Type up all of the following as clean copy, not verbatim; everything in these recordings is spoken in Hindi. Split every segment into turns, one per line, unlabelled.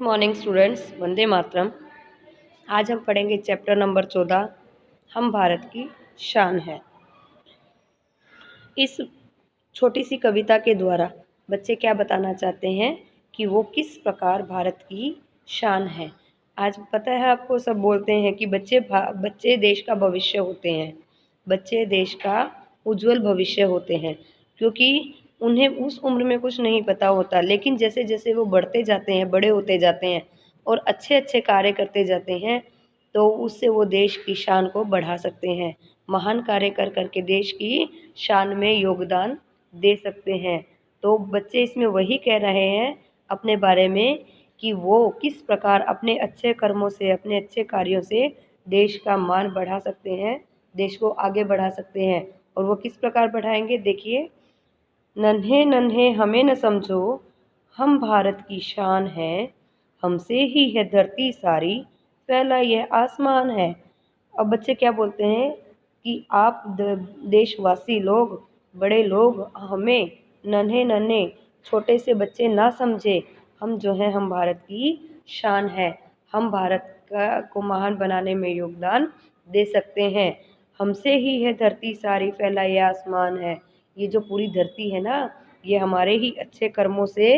Morning students, Vande Mataram. आज हम पढ़ेंगे चैप्टर नंबर 14, हम भारत की शान है। इस छोटी सी कविता के द्वारा बच्चे क्या बताना चाहते हैं कि वो किस प्रकार भारत की शान है। आज पता है आपको, सब बोलते हैं कि बच्चे देश का भविष्य होते हैं, बच्चे देश का उज्जवल भविष्य होते हैं, क्योंकि उन्हें उस उम्र में कुछ नहीं पता होता, लेकिन जैसे जैसे वो बढ़ते जाते हैं, बड़े होते जाते हैं और अच्छे अच्छे कार्य करते जाते हैं, तो उससे वो देश की शान को बढ़ा सकते हैं। महान कार्य कर करके देश की शान में योगदान दे सकते हैं। तो बच्चे इसमें वही कह रहे हैं अपने बारे में कि वो किस प्रकार अपने अच्छे कर्मों से, अपने अच्छे कार्यों से देश का मान बढ़ा सकते हैं, देश को आगे बढ़ा सकते हैं। और वो किस प्रकार बढ़ाएंगे, देखिए। नन्हे नन्हे हमें न समझो, हम भारत की शान है, हमसे ही है धरती सारी, फैला यह आसमान है। अब बच्चे क्या बोलते हैं कि आप देशवासी लोग, बड़े लोग, हमें नन्हे नन्हे छोटे से बच्चे ना समझे। हम जो हैं, हम भारत की शान है, हम भारत को महान बनाने में योगदान दे सकते हैं। हमसे ही है धरती सारी, फैला ये आसमान है। ये जो पूरी धरती है ना, ये हमारे ही अच्छे कर्मों से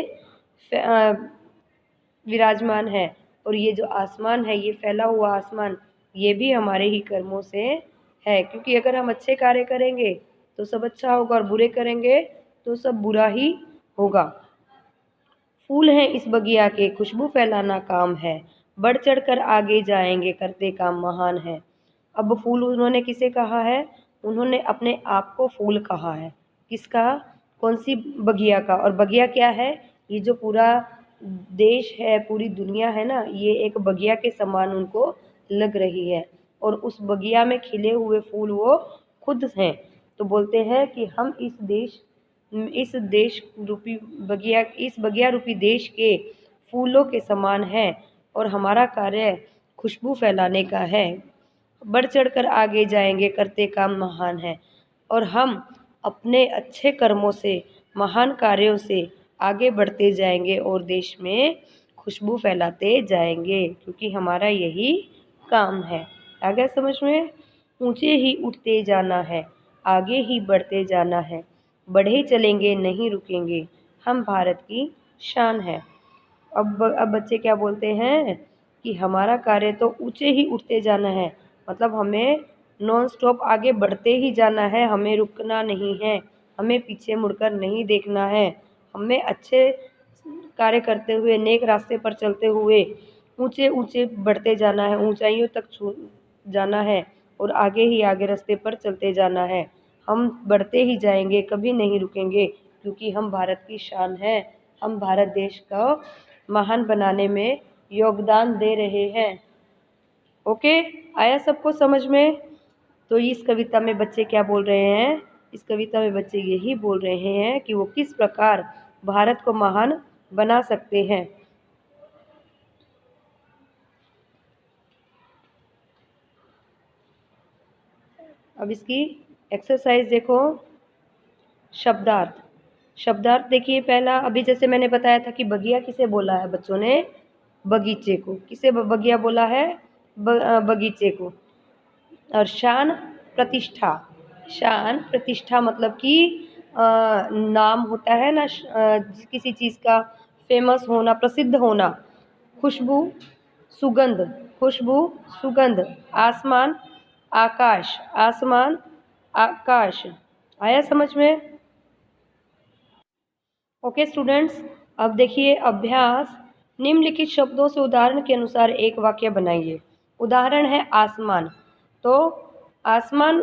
विराजमान है। और ये जो आसमान है, ये फैला हुआ आसमान, ये भी हमारे ही कर्मों से है, क्योंकि अगर हम अच्छे कार्य करेंगे तो सब अच्छा होगा और बुरे करेंगे तो सब बुरा ही होगा। फूल हैं इस बगिया के, खुशबू फैलाना काम है, बढ़ चढ़ कर आगे जाएंगे, करते काम महान है। अब फूल उन्होंने किसे कहा है? उन्होंने अपने आप को फूल कहा है। किसका? कौन सी बगिया का? और बगिया क्या है? ये जो पूरा देश है, पूरी दुनिया है ना, ये एक बगिया के समान उनको लग रही है। और उस बगिया में खिले हुए फूल वो खुद हैं। तो बोलते हैं कि हम इस देश रूपी बगिया, इस बगिया रूपी देश के फूलों के समान हैं, और हमारा कार्य खुशबू फैलाने का है। बढ़ चढ़ कर आगे जाएंगे, करते काम महान है। और हम अपने अच्छे कर्मों से, महान कार्यों से आगे बढ़ते जाएंगे और देश में खुशबू फैलाते जाएंगे, क्योंकि हमारा यही काम है। आ गया समझ में? ऊंचे ही उठते जाना है, आगे ही बढ़ते जाना है, बढ़े चलेंगे नहीं रुकेंगे, हम भारत की शान है। अब बच्चे क्या बोलते हैं कि हमारा कार्य तो ऊंचे ही उठते जाना है, मतलब हमें नॉन स्टॉप आगे बढ़ते ही जाना है, हमें रुकना नहीं है, हमें पीछे मुड़कर नहीं देखना है। हमें अच्छे कार्य करते हुए, नेक रास्ते पर चलते हुए ऊंचे ऊंचे बढ़ते जाना है, ऊंचाइयों तक छू जाना है और आगे ही आगे रास्ते पर चलते जाना है। हम बढ़ते ही जाएंगे, कभी नहीं रुकेंगे, क्योंकि हम भारत की शान है। हम भारत देश को महान बनाने में योगदान दे रहे हैं। ओके, आया सबको समझ में? तो इस कविता में बच्चे क्या बोल रहे हैं? इस कविता में बच्चे यही बोल रहे हैं कि वो किस प्रकार भारत को महान बना सकते हैं। अब इसकी एक्सरसाइज देखो। शब्दार्थ देखिए। पहला, अभी जैसे मैंने बताया था कि बगिया किसे बोला है बच्चों ने? बगीचे को। किसे बगिया बोला है? बगीचे को। और शान, प्रतिष्ठा। शान, प्रतिष्ठा मतलब कि नाम होता है ना, किसी चीज़ का फेमस होना, प्रसिद्ध होना। खुशबू, सुगंध। खुशबू, सुगंध। आसमान, आकाश। आसमान, आकाश। आया समझ में? ओके स्टूडेंट्स, अब देखिए अभ्यास। निम्नलिखित शब्दों से उदाहरण के अनुसार एक वाक्य बनाइए। उदाहरण है आसमान, तो आसमान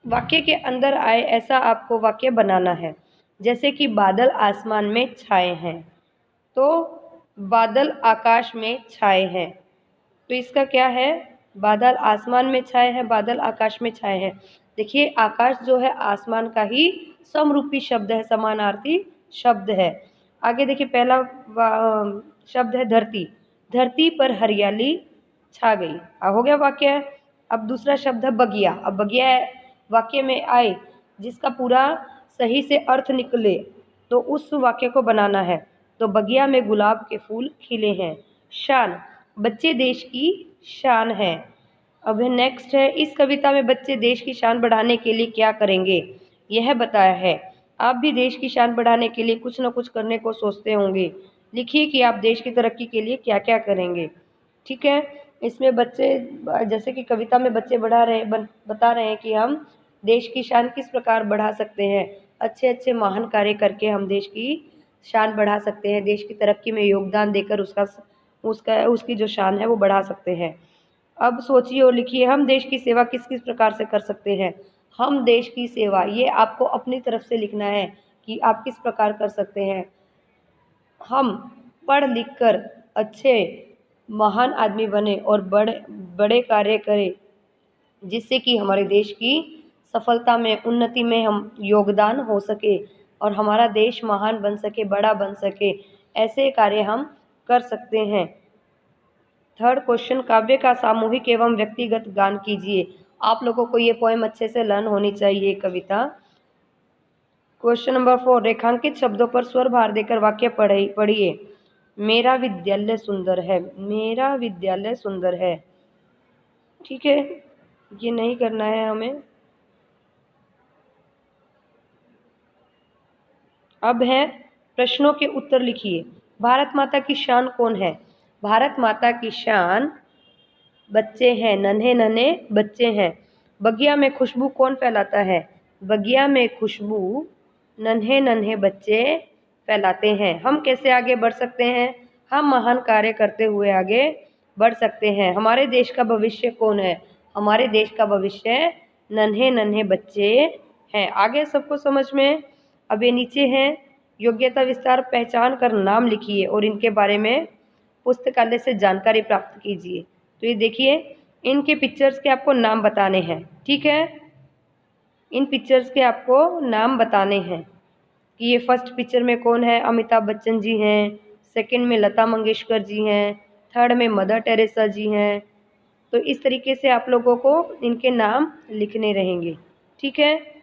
वाक्य के अंदर आए ऐसा आपको वाक्य बनाना है। जैसे कि बादल आसमान में छाए हैं, तो बादल आकाश में छाए हैं। तो इसका क्या है? बादल आसमान में छाए हैं, बादल आकाश में छाए हैं। देखिए, आकाश जो है आसमान का ही समरूपी शब्द है, समानार्थी शब्द है। आगे देखिए, पहला शब्द है धरती। धरती पर हरियाली छा गई। हो गया वाक्य। अब दूसरा शब्द है बगिया। अब बगिया वाक्य में आए जिसका पूरा सही से अर्थ निकले, तो उस वाक्य को बनाना है। तो बगिया में गुलाब के फूल खिले हैं। शान, बच्चे देश की शान है। अब नेक्स्ट है, इस कविता में बच्चे देश की शान बढ़ाने के लिए क्या करेंगे, यह बताया है। आप भी देश की शान बढ़ाने के लिए कुछ न कुछ करने को सोचते होंगे। लिखिए कि आप देश की तरक्की के लिए क्या क्या करेंगे। ठीक है, इसमें बच्चे, जैसे कि कविता में बच्चे बता रहे हैं कि हम देश की शान किस प्रकार बढ़ा सकते हैं। अच्छे अच्छे महान कार्य करके हम देश की शान बढ़ा सकते हैं, देश की तरक्की में योगदान देकर उसकी जो शान है वो बढ़ा सकते हैं। अब सोचिए और लिखिए, हम देश की सेवा किस किस प्रकार से कर सकते हैं। हम देश की सेवा, ये आपको अपनी तरफ से लिखना है कि आप किस प्रकार कर सकते हैं। हम पढ़ लिख कर अच्छे महान आदमी बने और बड़े बड़े कार्य करें, जिससे कि हमारे देश की सफलता में, उन्नति में हम योगदान हो सके और हमारा देश महान बन सके, बड़ा बन सके। ऐसे कार्य हम कर सकते हैं। थर्ड क्वेश्चन, काव्य का सामूहिक एवं व्यक्तिगत गान कीजिए। आप लोगों को ये पोएम अच्छे से लर्न होनी चाहिए, कविता। क्वेश्चन नंबर 4, रेखांकित शब्दों पर स्वर भार देकर वाक्य पढ़िए। मेरा विद्यालय सुंदर है, मेरा विद्यालय सुंदर है। ठीक है, ये नहीं करना है हमें। अब है, प्रश्नों के उत्तर लिखिए। भारत माता की शान कौन है? भारत माता की शान बच्चे हैं, नन्हे नन्हे बच्चे हैं। बगिया में खुशबू कौन फैलाता है? बगिया में खुशबू नन्हे नन्हे बच्चे फैलाते हैं। हम कैसे आगे बढ़ सकते हैं? हम महान कार्य करते हुए आगे बढ़ सकते हैं। हमारे देश का भविष्य कौन है? हमारे देश का भविष्य नन्हे नन्हे बच्चे हैं। आगे सबको समझ में? अब ये नीचे हैं, योग्यता विस्तार, पहचान कर नाम लिखिए और इनके बारे में पुस्तकालय से जानकारी प्राप्त कीजिए। तो ये देखिए, इनके पिक्चर्स के आपको नाम बताने हैं। ठीक है, इन पिक्चर्स के आपको नाम बताने हैं कि ये फर्स्ट पिक्चर में कौन है? अमिताभ बच्चन जी हैं, सेकंड में लता मंगेशकर जी हैं, थर्ड में मदर टेरेसा जी हैं। तो इस तरीके से आप लोगों को इनके नाम लिखने रहेंगे। ठीक है।